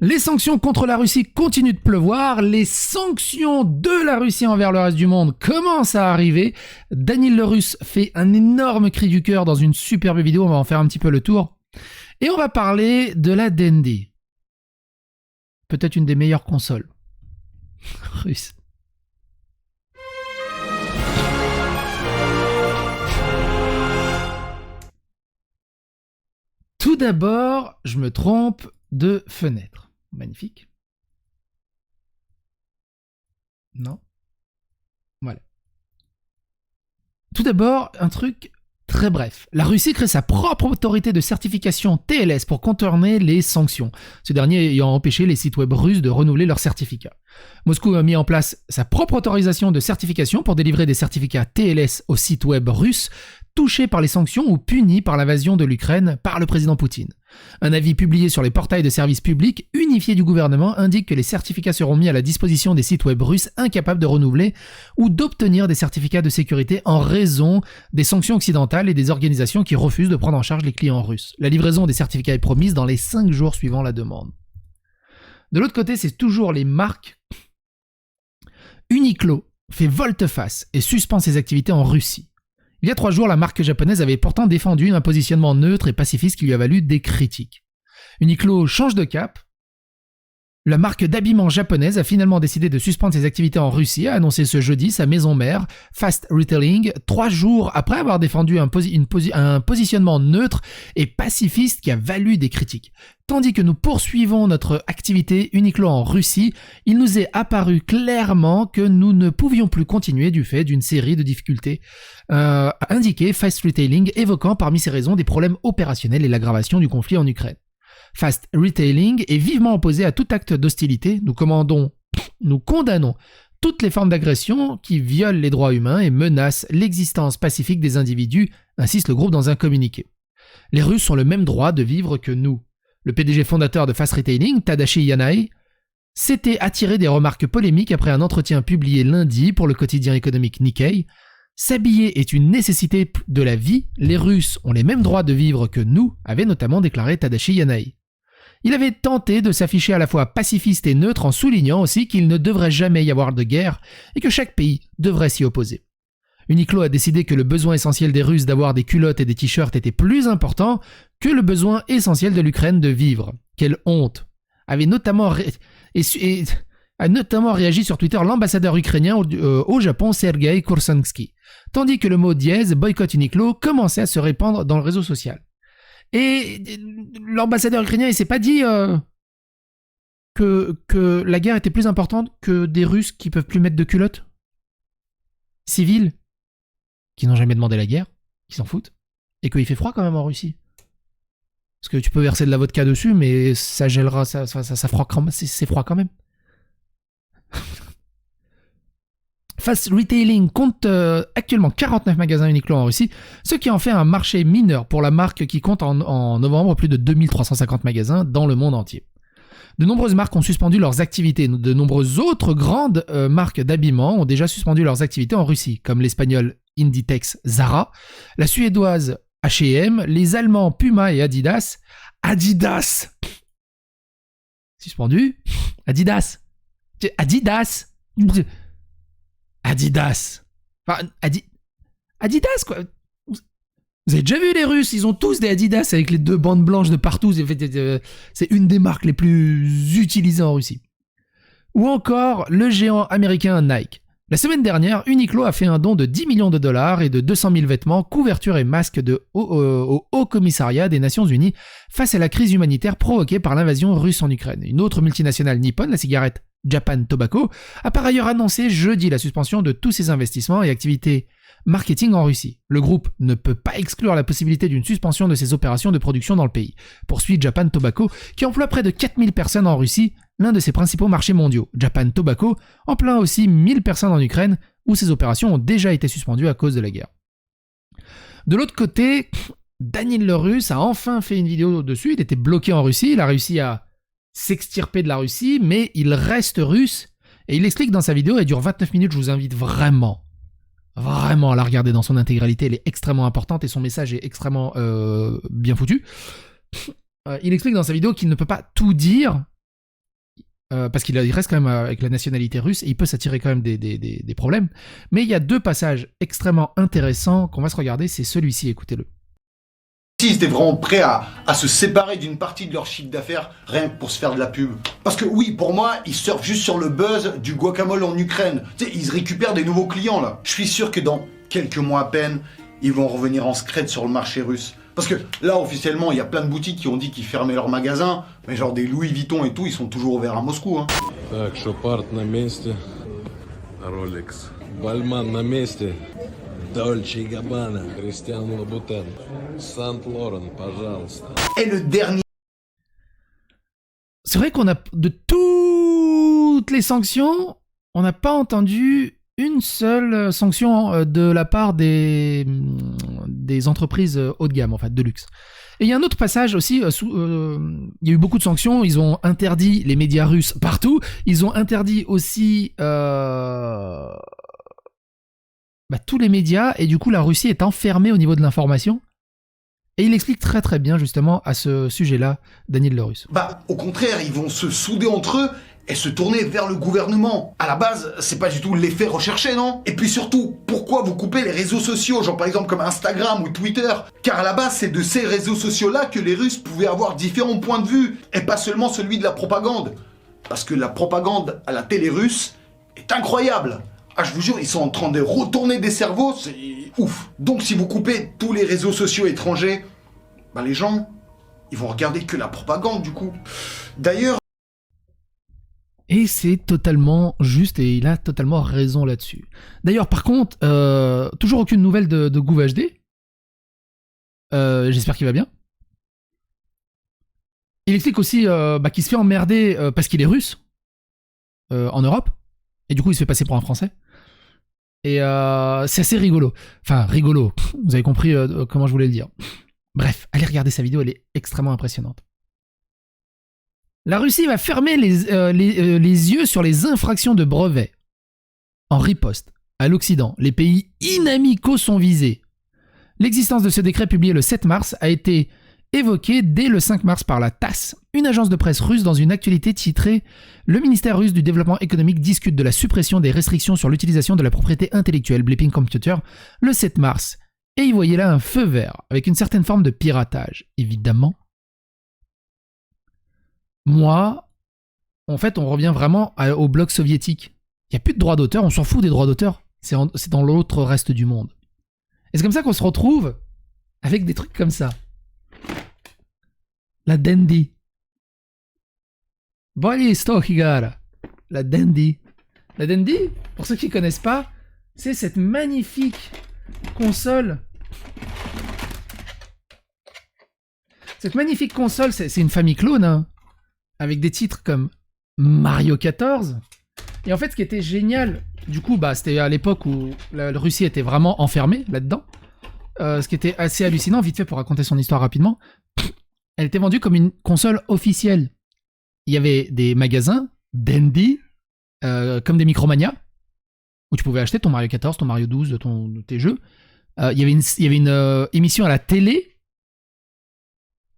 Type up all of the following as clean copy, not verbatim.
Les sanctions contre la Russie continuent de pleuvoir, les sanctions de la Russie envers le reste du monde commencent à arriver. Daniel le Russe fait un énorme cri du cœur dans une superbe vidéo, on va en faire un petit peu le tour. Et on va parler de la Dendy. Peut-être une des meilleures consoles russes. Tout d'abord, je me trompe de fenêtre. Magnifique. Non. Voilà. Tout d'abord, un truc très bref. La Russie crée sa propre autorité de certification TLS pour contourner les sanctions, ce dernier ayant empêché les sites web russes de renouveler leurs certificats. Moscou a mis en place sa propre autorisation de certification pour délivrer des certificats TLS aux sites web russes touchés par les sanctions ou punis par l'invasion de l'Ukraine par le président Poutine. Un avis publié sur les portails de services publics unifiés du gouvernement indique que les certificats seront mis à la disposition des sites web russes incapables de renouveler ou d'obtenir des certificats de sécurité en raison des sanctions occidentales et des organisations qui refusent de prendre en charge les clients russes. La livraison des certificats est promise dans les 5 jours suivant la demande. De l'autre côté, c'est toujours les marques. Uniqlo fait volte-face et suspend ses activités en Russie. Il y a 3 jours, la marque japonaise avait pourtant défendu un positionnement neutre et pacifiste qui lui a valu des critiques. Uniqlo change de cap. La marque d'habillement japonaise a finalement décidé de suspendre ses activités en Russie, a annoncé ce jeudi sa maison mère, Fast Retailing, 3 jours après avoir défendu un positionnement neutre et pacifiste qui a valu des critiques. Tandis que nous poursuivons notre activité Uniqlo en Russie, il nous est apparu clairement que nous ne pouvions plus continuer du fait d'une série de difficultés, a indiqué Fast Retailing, évoquant parmi ces raisons des problèmes opérationnels et l'aggravation du conflit en Ukraine. Fast Retailing est vivement opposé à tout acte d'hostilité. Nous condamnons toutes les formes d'agression qui violent les droits humains et menacent l'existence pacifique des individus, insiste le groupe dans un communiqué. Les Russes ont le même droit de vivre que nous. Le PDG fondateur de Fast Retailing, Tadashi Yanai, s'était attiré des remarques polémiques après un entretien publié lundi pour le quotidien économique Nikkei. S'habiller est une nécessité de la vie, les Russes ont les mêmes droits de vivre que nous, avait notamment déclaré Tadashi Yanai. Il avait tenté de s'afficher à la fois pacifiste et neutre en soulignant aussi qu'il ne devrait jamais y avoir de guerre et que chaque pays devrait s'y opposer. Uniqlo a décidé que le besoin essentiel des Russes d'avoir des culottes et des t-shirts était plus important que le besoin essentiel de l'Ukraine de vivre. Quelle honte! A notamment réagi sur Twitter l'ambassadeur ukrainien au Japon, Sergei Kursansky, tandis que le mot dièse, boycott Uniqlo, commençait à se répandre dans le réseau social. Et l'ambassadeur ukrainien, il s'est pas dit que la guerre était plus importante que des Russes qui peuvent plus mettre de culottes civiles, qui n'ont jamais demandé la guerre, qui s'en foutent, et qu'il fait froid quand même en Russie. Parce que tu peux verser de la vodka dessus, mais ça gèlera, ça froid quand même, c'est froid quand même. Fast Retailing compte actuellement 49 magasins Uniqlo en Russie, ce qui en fait un marché mineur pour la marque qui compte en novembre plus de 2350 magasins dans le monde entier. De nombreuses marques ont suspendu leurs activités. De nombreuses autres grandes marques d'habillement ont déjà suspendu leurs activités en Russie, comme l'espagnol Inditex Zara, la suédoise H&M, les allemands Puma et Adidas. Adidas suspendu. Adidas. Enfin, Adidas, quoi. Vous avez déjà vu les Russes, ils ont tous des Adidas avec les 2 bandes blanches de partout. C'est une des marques les plus utilisées en Russie. Ou encore le géant américain Nike. La semaine dernière, Uniqlo a fait un don de 10 millions de dollars et de 200 000 vêtements, couvertures et masques au Haut Commissariat des Nations Unies face à la crise humanitaire provoquée par l'invasion russe en Ukraine. Une autre multinationale nippone, la cigarette Japan Tobacco, a par ailleurs annoncé jeudi la suspension de tous ses investissements et activités marketing en Russie. Le groupe ne peut pas exclure la possibilité d'une suspension de ses opérations de production dans le pays, poursuit Japan Tobacco, qui emploie près de 4000 personnes en Russie, l'un de ses principaux marchés mondiaux. Japan Tobacco emploie aussi 1000 personnes en Ukraine, où ses opérations ont déjà été suspendues à cause de la guerre. De l'autre côté, Daniel le Russe a enfin fait une vidéo dessus, il était bloqué en Russie, il a réussi à s'extirper de la Russie, mais il reste russe, et il explique dans sa vidéo, elle dure 29 minutes, je vous invite vraiment à la regarder dans son intégralité, elle est extrêmement importante et son message est extrêmement bien foutu. Il explique dans sa vidéo qu'il ne peut pas tout dire parce qu'il reste quand même avec la nationalité russe et il peut s'attirer quand même des problèmes. Mais il y a 2 passages extrêmement intéressants qu'on va se regarder, c'est celui-ci, écoutez-le. Ils étaient vraiment prêts à se séparer d'une partie de leur chiffre d'affaires rien que pour se faire de la pub. Parce que oui, pour moi, ils surfent juste sur le buzz du guacamole en Ukraine. Tu sais, ils récupèrent des nouveaux clients là. Je suis sûr que dans quelques mois à peine, ils vont revenir en scred sur le marché russe. Parce que là, officiellement, il y a plein de boutiques qui ont dit qu'ils fermaient leurs magasins, mais genre des Louis Vuitton et tout, ils sont toujours ouverts à Moscou. Hein. Так, Шопарт на месте, Rolex, Бальман на месте, Дольче и Габбана, Кристиан Лабутен, Сант-Лорен, пожалуйста. Et le dernier... C'est vrai qu'on a, de toutes les sanctions, on n'a pas entendu une seule sanction de la part des entreprises haut de gamme, en fait, de luxe. Et il y a un autre passage aussi, il y a eu beaucoup de sanctions, ils ont interdit les médias russes partout, ils ont interdit aussi tous les médias, et du coup la Russie est enfermée au niveau de l'information. Et il explique très très bien justement à ce sujet-là, Daniel Le Russe. Au contraire, ils vont se souder entre eux et se tourner vers le gouvernement. À la base, c'est pas du tout l'effet recherché, non? Et puis surtout, pourquoi vous coupez les réseaux sociaux, genre par exemple comme Instagram ou Twitter? Car à la base, c'est de ces réseaux sociaux-là que les Russes pouvaient avoir différents points de vue, et pas seulement celui de la propagande. Parce que la propagande à la télé russe est incroyable. Ah, je vous jure, ils sont en train de retourner des cerveaux, c'est ouf. Donc si vous coupez tous les réseaux sociaux étrangers, les gens, ils vont regarder que la propagande du coup. D'ailleurs... Et c'est totalement juste et il a totalement raison là-dessus. D'ailleurs, par contre, toujours aucune nouvelle de Gouv HD. J'espère qu'il va bien. Il explique aussi qu'il se fait emmerder parce qu'il est russe en Europe. Et du coup, il se fait passer pour un Français. Et c'est assez rigolo. Enfin, rigolo. Vous avez compris comment je voulais le dire. Bref, allez regarder sa vidéo, elle est extrêmement impressionnante. La Russie va fermer les yeux sur les infractions de brevets. En riposte, à l'Occident, les pays inamicaux sont visés. L'existence de ce décret publié le 7 mars a été évoquée dès le 5 mars par la TASS, une agence de presse russe dans une actualité titrée « Le ministère russe du développement économique discute de la suppression des restrictions sur l'utilisation de la propriété intellectuelle Blipping Computer le 7 mars ». Et il voyait là un feu vert, avec une certaine forme de piratage, évidemment. Moi, en fait, on revient vraiment au bloc soviétique. Il n'y a plus de droits d'auteur, on s'en fout des droits d'auteur. C'est dans l'autre reste du monde. Et c'est comme ça qu'on se retrouve avec des trucs comme ça. La Dendy. Bolisto Higara. La Dendy. La Dendy, pour ceux qui ne connaissent pas, c'est cette magnifique console. Cette magnifique console, c'est une famille clone, hein, avec des titres comme Mario 14. Et en fait, ce qui était génial, du coup, c'était à l'époque où la Russie était vraiment enfermée là-dedans. Ce qui était assez hallucinant, vite fait pour raconter son histoire rapidement, elle était vendue comme une console officielle. Il y avait des magasins, Dendy, comme des Micromania, où tu pouvais acheter ton Mario 14, ton Mario 12, tes jeux. Il y avait une émission à la télé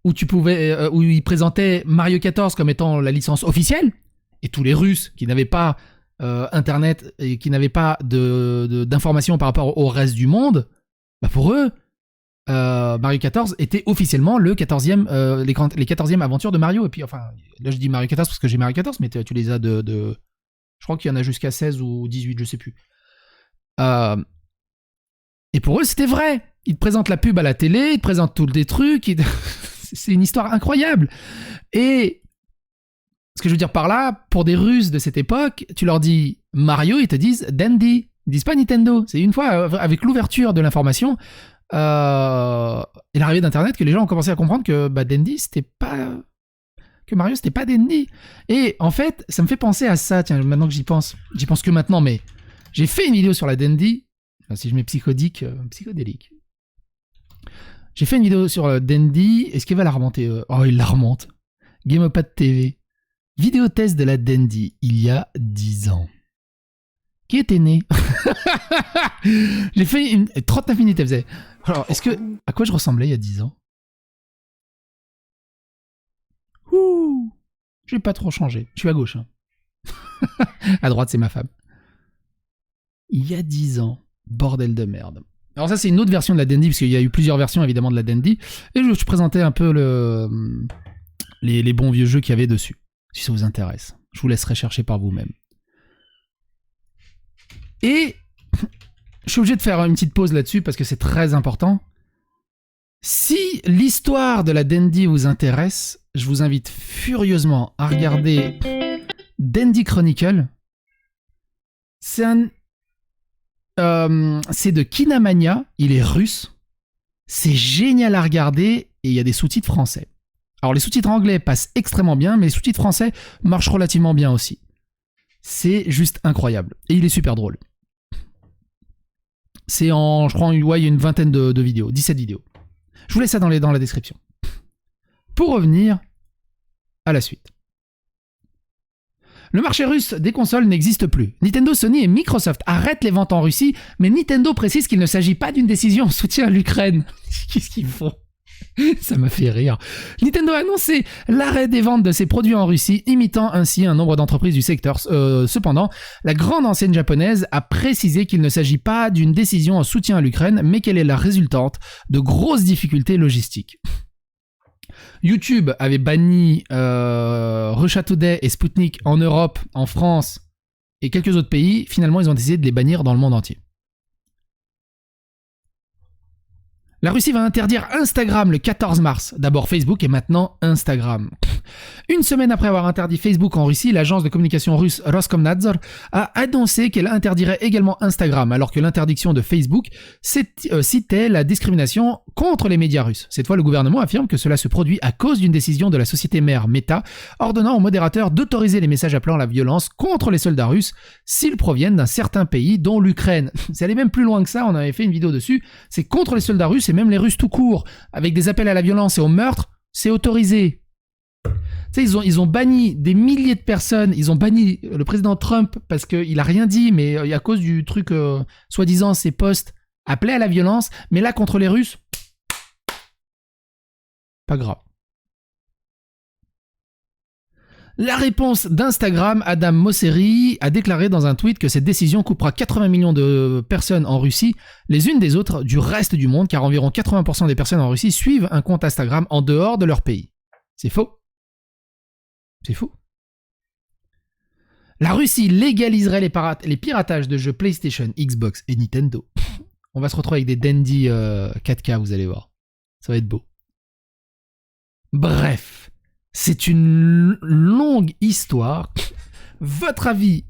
où où ils présentaient Mario 14 comme étant la licence officielle, et tous les Russes qui n'avaient pas Internet et qui n'avaient pas d'informations par rapport au reste du monde, pour eux, Mario 14 était officiellement les 14e aventures de Mario. Et puis, enfin, là je dis Mario 14 parce que j'ai Mario 14, mais tu les as je crois qu'il y en a jusqu'à 16 ou 18, je sais plus. Et pour eux, c'était vrai. Ils te présentent la pub à la télé, ils te présentent tous des trucs. C'est une histoire incroyable. Et ce que je veux dire par là, pour des Russes de cette époque, tu leur dis Mario, ils te disent Dendy. Ils disent pas Nintendo. C'est une fois, avec l'ouverture de l'information et l'arrivée d'Internet, que les gens ont commencé à comprendre que Dendy, c'était pas... que Mario, c'était pas Dendy. Et en fait, ça me fait penser à ça. Tiens, maintenant que j'y pense que maintenant, mais j'ai fait une vidéo sur la Dendy. Enfin, si je mets psychodélique. J'ai fait une vidéo sur Dendy. Est-ce qu'il va la remonter? Oh, il la remonte. Gameopad TV. Vidéo test de la Dendy il y a 10 ans. Qui était né? J'ai fait 39 minutes, elle faisait. Alors, à quoi je ressemblais il y a 10 ans? Ouh, j'ai pas trop changé. Je suis à gauche. Hein. À droite, c'est ma femme. Il y a 10 ans, bordel de merde. Alors ça, c'est une autre version de la Dandy, parce qu'il y a eu plusieurs versions, évidemment, de la Dandy. Et je présentais un peu les bons vieux jeux qu'il y avait dessus, si ça vous intéresse. Je vous laisserai chercher par vous-même. Et je suis obligé de faire une petite pause là-dessus, parce que c'est très important. Si l'histoire de la Dandy vous intéresse, je vous invite furieusement à regarder Dandy Chronicle. C'est de Kinamania, il est russe. C'est génial à regarder et il y a des sous-titres français. Alors les sous-titres anglais passent extrêmement bien, mais les sous-titres français marchent relativement bien aussi. C'est juste incroyable. Et il est super drôle. C'est je crois, il y a une vingtaine de vidéos, 17 vidéos. Je vous laisse ça dans la description. Pour revenir à la suite. Le marché russe des consoles n'existe plus. Nintendo, Sony et Microsoft arrêtent les ventes en Russie, mais Nintendo précise qu'il ne s'agit pas d'une décision en soutien à l'Ukraine. Qu'est-ce qu'ils font ? Ça m'a fait rire. Nintendo a annoncé l'arrêt des ventes de ses produits en Russie, imitant ainsi un nombre d'entreprises du secteur. Cependant, la grande enseigne japonaise a précisé qu'il ne s'agit pas d'une décision en soutien à l'Ukraine, mais qu'elle est la résultante de grosses difficultés logistiques. YouTube avait banni Russia Today et Sputnik en Europe, en France et quelques autres pays. Finalement, ils ont décidé de les bannir dans le monde entier. La Russie va interdire Instagram le 14 mars. D'abord Facebook et maintenant Instagram. Une semaine après avoir interdit Facebook en Russie, l'agence de communication russe Roskomnadzor a annoncé qu'elle interdirait également Instagram, alors que l'interdiction de Facebook citait la discrimination contre les médias russes. Cette fois, le gouvernement affirme que cela se produit à cause d'une décision de la société mère Meta, ordonnant aux modérateurs d'autoriser les messages appelant à la violence contre les soldats russes s'ils proviennent d'un certain pays, dont l'Ukraine. C'est allé même plus loin que ça, on avait fait une vidéo dessus. C'est contre les soldats russes et même les Russes tout court, avec des appels à la violence et au meurtre, c'est autorisé. Tu sais, ils ont banni des milliers de personnes, ils ont banni le président Trump parce qu'il a rien dit, mais à cause du truc, soi-disant, ses posts appelaient à la violence, mais là, contre les Russes, pas grave. La réponse d'Instagram, Adam Mosseri a déclaré dans un tweet que cette décision coupera 80 millions de personnes en Russie les unes des autres du reste du monde, car environ 80% des personnes en Russie suivent un compte Instagram en dehors de leur pays. C'est faux. C'est faux. La Russie légaliserait les piratages de jeux PlayStation, Xbox et Nintendo. On va se retrouver avec des Dandy 4K, vous allez voir. Ça va être beau. Bref, c'est une longue histoire. Votre avis,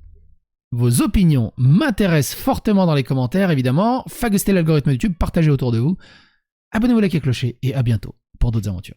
vos opinions m'intéressent fortement dans les commentaires, évidemment. Fagostez l'algorithme YouTube, partagez autour de vous. Abonnez-vous, likez, clocher et à bientôt pour d'autres aventures.